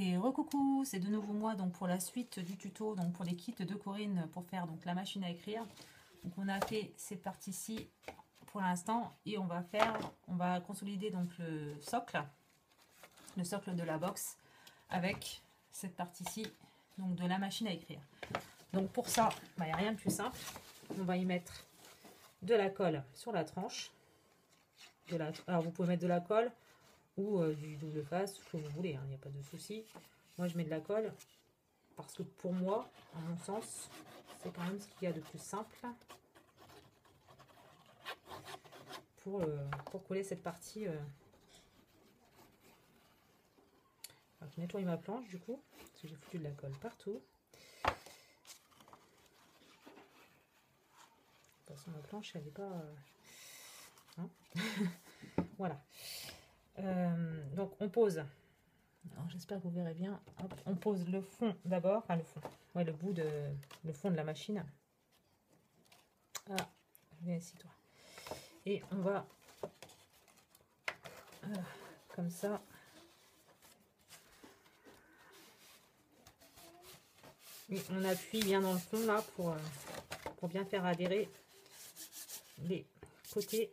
Et recoucou, c'est de nouveau moi donc pour la suite du tuto, donc pour les kits de Corinne pour faire donc la machine à écrire. Donc on a fait cette partie-ci pour l'instant et on va consolider donc le socle de la box avec cette partie-ci donc de la machine à écrire. Donc pour ça, il n'y a rien de plus simple. On va y mettre de la colle sur la tranche. Alors vous pouvez mettre de la colle ou du double face, ce que vous voulez, il n'y a pas de souci. Moi je mets de la colle parce que pour moi, à mon sens, c'est quand même ce qu'il y a de plus simple pour coller cette partie. Alors, je nettoie ma planche du coup, parce que j'ai foutu de la colle partout. De toute façon, ma planche, elle n'est pas... hein. Voilà. Donc on pose... Alors j'espère que vous verrez bien. Hop, on pose le fond d'abord, enfin le fond, ouais, le fond de la machine. Ah, viens ici toi. Et on va comme ça. Et on appuie bien dans le fond là pour bien faire adhérer les côtés.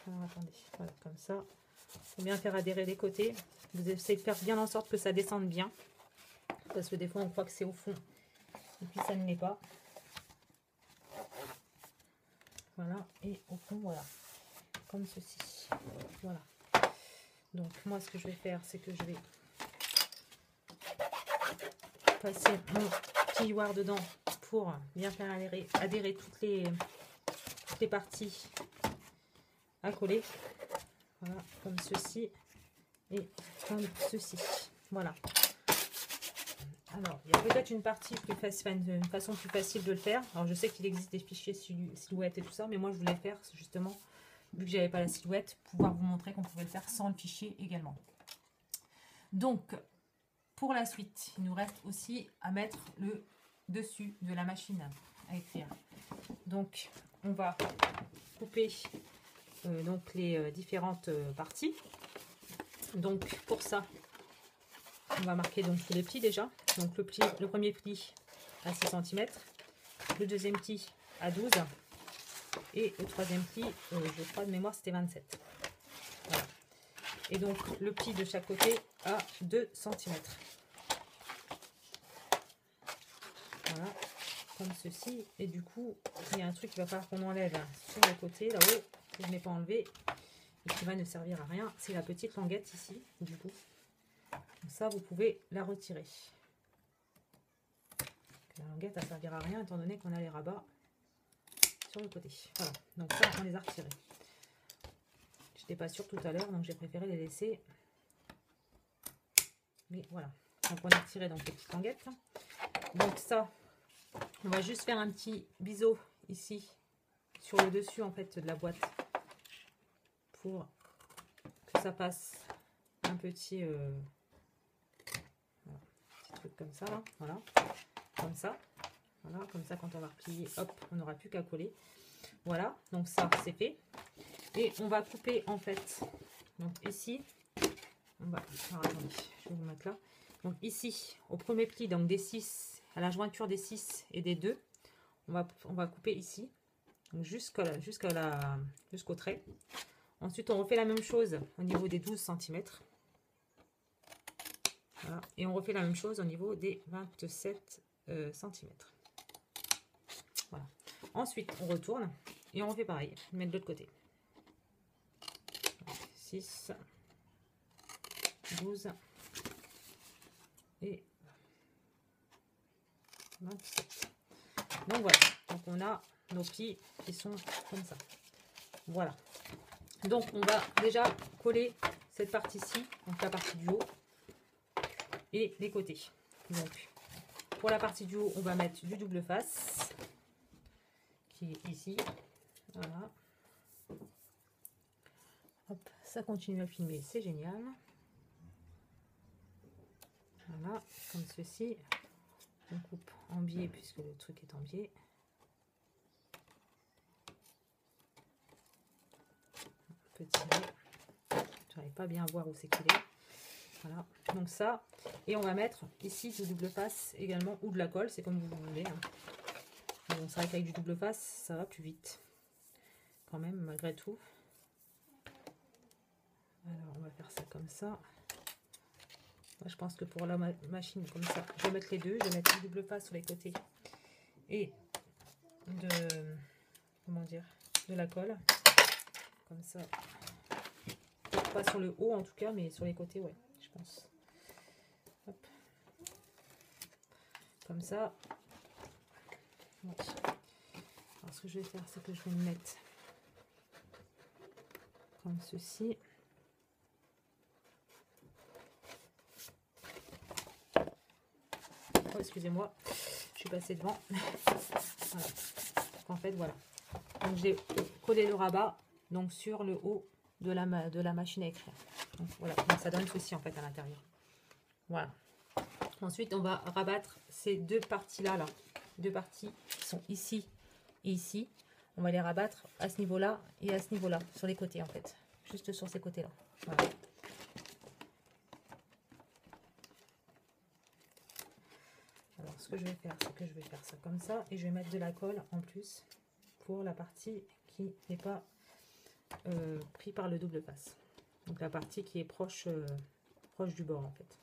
Alors attendez, voilà, comme ça. Pour bien faire adhérer les côtés. Vous essayez de faire bien en sorte que ça descende bien. Parce que des fois on croit que c'est au fond. Et puis ça ne l'est pas. Voilà, et au fond, voilà. Comme ceci. Voilà. Donc moi ce que je vais faire, c'est que je vais passer mon plioir dedans pour bien faire adhérer toutes les parties à coller. Voilà, comme ceci et comme ceci. Voilà. Alors, il y a peut-être une partie plus facile, une façon plus facile de le faire. Alors, je sais qu'il existe des fichiers silhouettes et tout ça, mais moi, je voulais faire justement, vu que j'avais pas la silhouette, pouvoir vous montrer qu'on pouvait le faire sans le fichier également. Donc, pour la suite, il nous reste aussi à mettre le dessus de la machine à écrire. Donc, on va couper donc les différentes parties. Donc, pour ça, on va marquer donc tous les plis déjà. Donc le premier pli à 6 cm, le deuxième pli à 12 et le troisième pli, je crois de mémoire c'était 27. Voilà. Et donc le pli de chaque côté à 2 cm. Voilà, comme ceci. Et du coup, il y a un truc qu'il va falloir qu'on enlève sur le côté là-haut, que je n'ai pas enlevé et qui va ne servir à rien. C'est la petite languette ici, du coup. Ça, vous pouvez la retirer. La languette, elle ne servira à rien étant donné qu'on a les rabats sur le côté. Voilà, donc ça, on les a retirés. Je n'étais pas sûre tout à l'heure, donc j'ai préféré les laisser. Mais voilà, donc on a retiré donc les petites languettes. Donc ça, on va juste faire un petit biseau ici, sur le dessus en fait de la boîte, pour que ça passe un petit... voilà, petit truc comme ça, là, voilà. Comme ça, voilà, comme ça quand on va replier, hop, on n'aura plus qu'à coller. Voilà, donc ça c'est fait. Et on va couper en fait, donc ici, on va, alors attendez, je vais vous mettre là. Donc ici, au premier pli, donc des 6, à la jointure des 6 et des 2, on va couper ici, jusqu'au trait. Ensuite, on refait la même chose au niveau des 12 cm. Voilà, et on refait la même chose au niveau des 27 cm. Voilà. Ensuite, on retourne et on refait pareil. On met de l'autre côté. 6, 12 et 27. Donc voilà. Donc on a nos plis qui sont comme ça. Voilà. Donc on va déjà coller cette partie-ci, donc la partie du haut et les côtés. Donc pour la partie du haut, on va mettre du double face qui est ici. Voilà. Hop, ça continue à filmer, c'est génial. Voilà, comme ceci. On coupe en biais puisque le truc est en biais. Petit biais. J'arrive pas bien à voir où c'est qu'il est. Voilà, donc ça, et on va mettre ici du double face également, ou de la colle, c'est comme vous voulez. Hein. Bon, c'est vrai qu'avec du double face, ça va plus vite, quand même, malgré tout. Alors, on va faire ça comme ça. Moi, je pense que pour la machine, comme ça, je vais mettre les deux, je vais mettre du double face sur les côtés et de, comment dire, de la colle, comme ça. Pas sur le haut en tout cas, mais sur les côtés, ouais, je pense. Hop. Comme ça. Ouais. Alors ce que je vais faire, c'est que je vais me mettre comme ceci. Oh, excusez-moi, je suis passée devant. Voilà. En fait, voilà. Donc j'ai collé le rabat donc sur le haut de la machine à écrire. Donc voilà, donc ça donne ceci en fait à l'intérieur. Voilà. Ensuite, on va rabattre ces deux parties-là, là. Deux parties qui sont ici et ici. On va les rabattre à ce niveau-là et à ce niveau-là, sur les côtés en fait. Juste sur ces côtés-là. Voilà. Alors, ce que je vais faire, c'est que je vais faire ça comme ça. Et je vais mettre de la colle en plus pour la partie qui n'est pas pris par le double face. Donc la partie qui est proche, proche du bord en fait.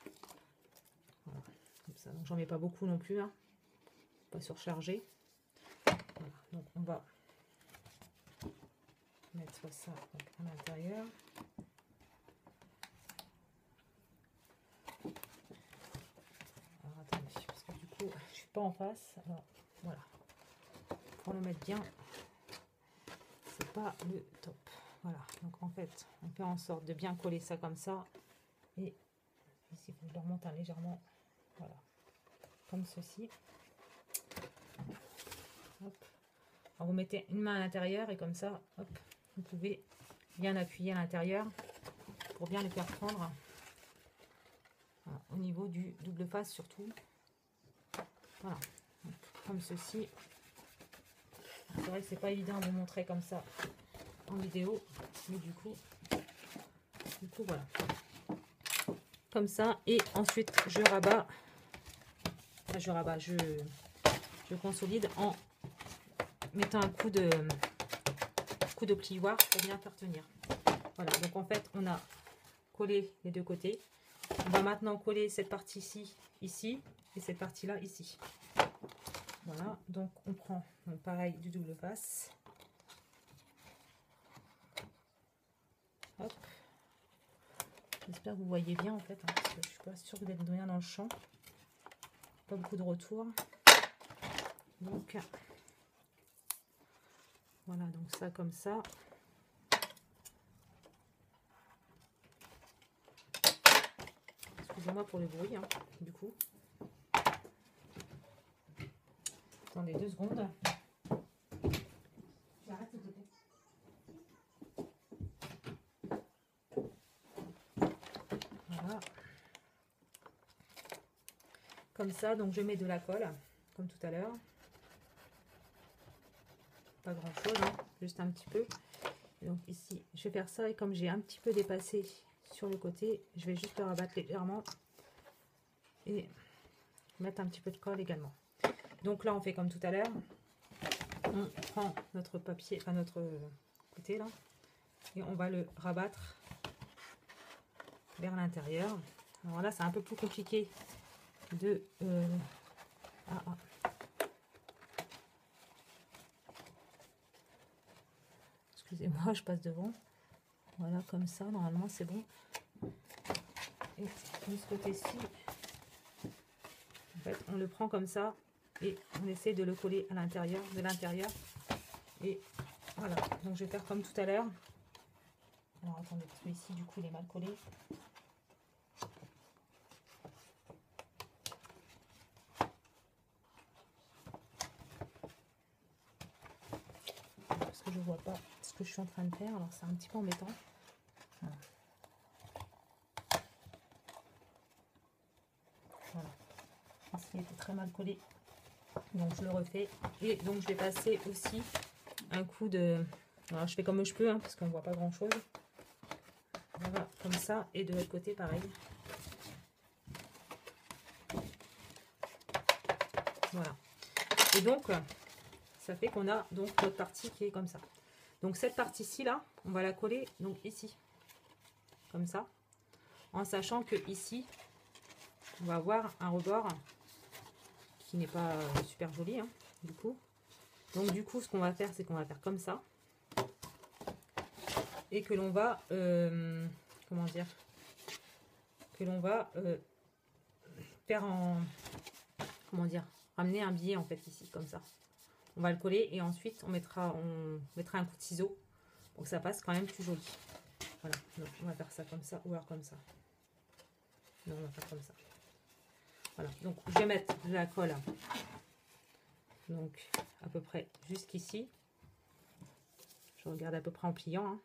Voilà, comme ça. Donc j'en mets pas beaucoup non plus, hein. Pas surcharger. Voilà. Donc on va mettre ça donc, à l'intérieur. Alors attendez, parce que du coup je suis pas en face. Alors voilà. Pour le mettre bien, c'est pas le top. Voilà, donc en fait, on fait en sorte de bien coller ça comme ça. Et ici, je le remonte légèrement. Voilà, comme ceci. Hop. Alors, vous mettez une main à l'intérieur et comme ça, hop, vous pouvez bien appuyer à l'intérieur pour bien les faire prendre. Voilà, au niveau du double face surtout. Voilà, donc, comme ceci. C'est vrai que c'est pas évident de vous montrer comme ça en vidéo, mais du coup voilà, comme ça. Et ensuite je rabats, enfin, je consolide en mettant un coup de plioir pour bien faire tenir. Voilà, donc en fait on a collé les deux côtés. On va maintenant coller cette partie-ci ici et cette partie là ici. Voilà, donc on prend donc pareil du double face. Hop. J'espère que vous voyez bien en fait, hein, parce que je suis pas sûre d'être bien dans le champ. Pas beaucoup de retour. Donc voilà, donc ça comme ça. Excusez-moi pour le bruit, hein, du coup. Attendez 2 secondes. J'arrête s'il te plaît. Voilà. Comme ça, donc je mets de la colle, comme tout à l'heure. Pas grand chose, hein, juste un petit peu. Et donc ici, je vais faire ça et comme j'ai un petit peu dépassé sur le côté, je vais juste le rabattre légèrement et mettre un petit peu de colle également. Donc là, on fait comme tout à l'heure. On prend notre papier, enfin notre côté là, et on va le rabattre vers l'intérieur. Alors là, c'est un peu plus compliqué de... Excusez-moi, je passe devant. Voilà, comme ça, normalement, c'est bon. Et de ce côté-ci, en fait, on le prend comme ça et on essaie de le coller à l'intérieur, de l'intérieur. Et voilà, donc je vais faire comme tout à l'heure. Alors attendez, parce que ici, du coup, il est mal collé. Parce que je vois pas ce que je suis en train de faire, alors c'est un petit peu embêtant. Voilà. Voilà. Ici, il était très mal collé. Donc je le refais. Et donc je vais passer aussi un coup de... Alors je fais comme je peux, hein, parce qu'on ne voit pas grand chose. Voilà, comme ça. Et de l'autre côté, pareil. Et donc, ça fait qu'on a donc notre partie qui est comme ça. Donc cette partie-ci, là, on va la coller donc ici. Comme ça. En sachant que ici, on va avoir un rebord qui n'est pas super joli, hein, du coup. Donc du coup, ce qu'on va faire, c'est qu'on va faire comme ça. Et que l'on va, comment dire, que l'on va faire en, comment dire, ramener un billet en fait ici, comme ça. On va le coller et ensuite on mettra un coup de ciseau pour que ça passe quand même plus joli. Voilà, donc on va faire ça comme ça ou alors comme ça. Non, on va faire comme ça. Voilà, donc je vais mettre de la colle, donc à peu près jusqu'ici. Je regarde à peu près en pliant, hein.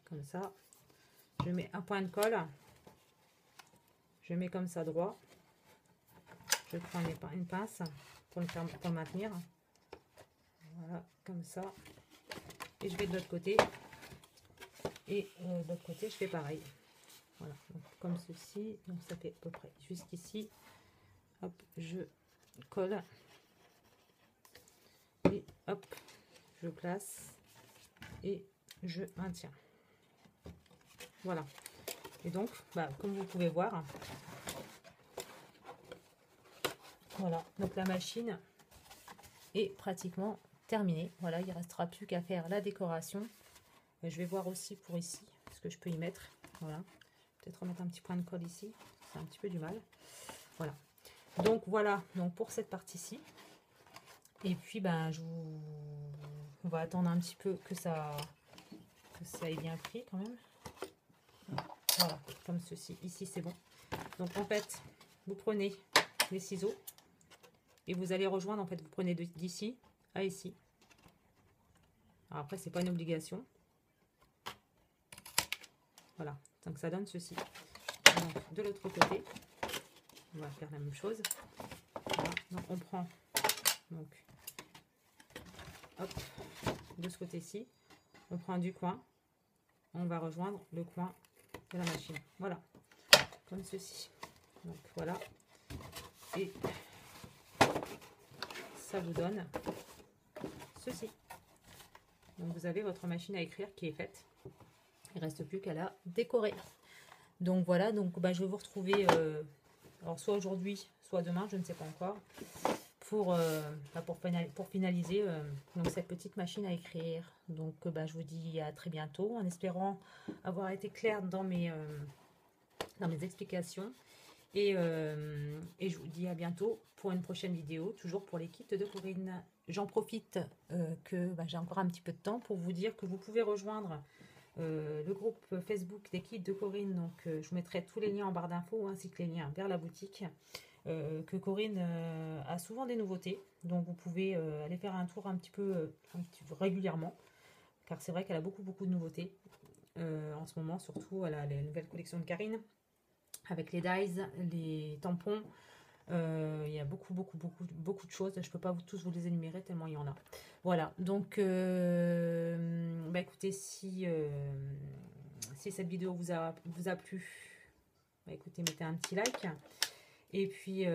Comme ça. Je mets un point de colle. Je mets comme ça droit. Je prends une pince pour le maintenir. Voilà, comme ça. Et je vais de l'autre côté. Et de l'autre côté, je fais pareil. Voilà, donc comme ceci. Donc ça fait à peu près jusqu'ici. Hop, je colle. Et hop, je place. Et je maintiens. Voilà. Et donc, bah, comme vous pouvez voir, voilà, donc la machine est pratiquement terminée. Voilà, il ne restera plus qu'à faire la décoration. Je vais voir aussi pour ici ce que je peux y mettre. Voilà, peut-être remettre un petit point de colle ici, c'est un petit peu du mal. Voilà, donc voilà, donc pour cette partie-ci. Et puis, ben, on va attendre un petit peu que ça ait bien pris quand même. Voilà, comme ceci. Ici, c'est bon. Donc, en fait, vous prenez les ciseaux et vous allez rejoindre. En fait, vous prenez d'ici à ici. Alors après, c'est pas une obligation. Voilà, donc ça donne ceci. Donc, de l'autre côté, on va faire la même chose. Voilà, donc on prend donc hop, de ce côté-ci, on prend du coin, on va rejoindre le coin de la machine. Voilà, comme ceci. Donc voilà, et ça vous donne ceci. Donc vous avez votre machine à écrire qui est faite. Il ne reste plus qu'à la décorer. Donc voilà, donc bah, je vais vous retrouver alors soit aujourd'hui, soit demain, je ne sais pas encore, pour finaliser donc cette petite machine à écrire. Donc bah, je vous dis à très bientôt, en espérant avoir été claire dans mes explications. Et je vous dis à bientôt pour une prochaine vidéo, toujours pour les kits de Corinne. J'en profite que bah, j'ai encore un petit peu de temps pour vous dire que vous pouvez rejoindre le groupe Facebook des kits de Corinne. Donc je vous mettrai tous les liens en barre d'infos ainsi que les liens vers la boutique. Que Corinne a souvent des nouveautés, donc vous pouvez aller faire un tour un petit peu régulièrement, car c'est vrai qu'elle a beaucoup de nouveautés en ce moment. Surtout elle a les nouvelles collections de Karine avec les dies, les tampons. Il y a beaucoup de choses. Je peux pas tous vous les énumérer tellement il y en a. Voilà, donc bah écoutez, si cette vidéo vous a plu, bah écoutez, mettez un petit like. Et puis,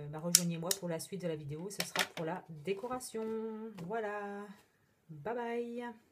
bah rejoignez-moi pour la suite de la vidéo. Ce sera pour la décoration. Voilà. Bye bye.